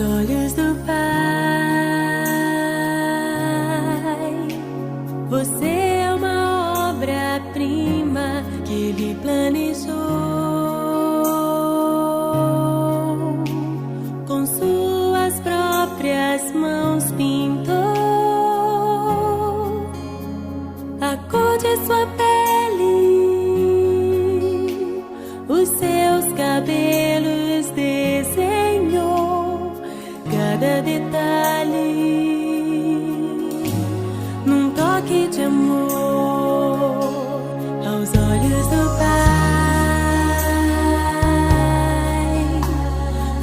olhos do Pai. Você é uma obra-prima que Ele planejou. Com suas próprias mãos pintou a cor de sua pele, os seus cabelos desenhou cada detalhe. Num toque de amor aos olhos do Pai.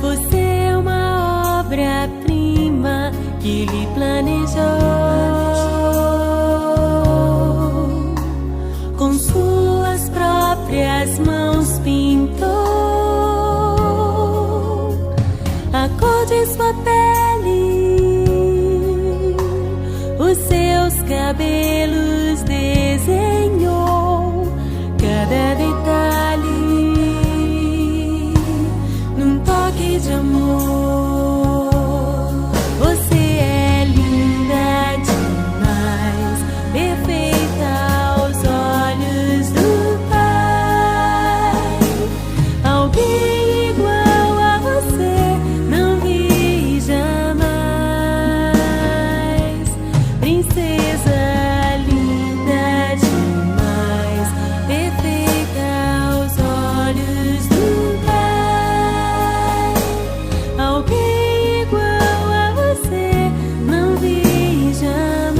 Você é uma obra-prima que Ele planejou. Com suas próprias mãos pintou a cor de sua pele, os seus cabelos desenhou cada detalhe. Num toque de amor, você é linda demais, perfeita aos olhos do Pai. Alguém igual a você não vi jamais. Princesa linda demais, perfeita aos olhos do Pai. Alguém igual a você não vi jamais.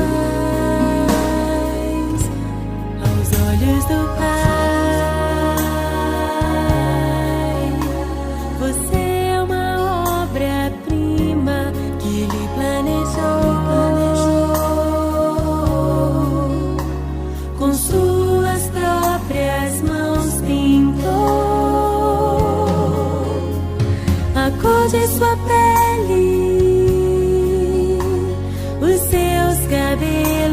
Aos olhos do Pai, você é uma obra-prima que Ele planejou. Com suas próprias mãos pintou a cor de sua pele, os seus cabelos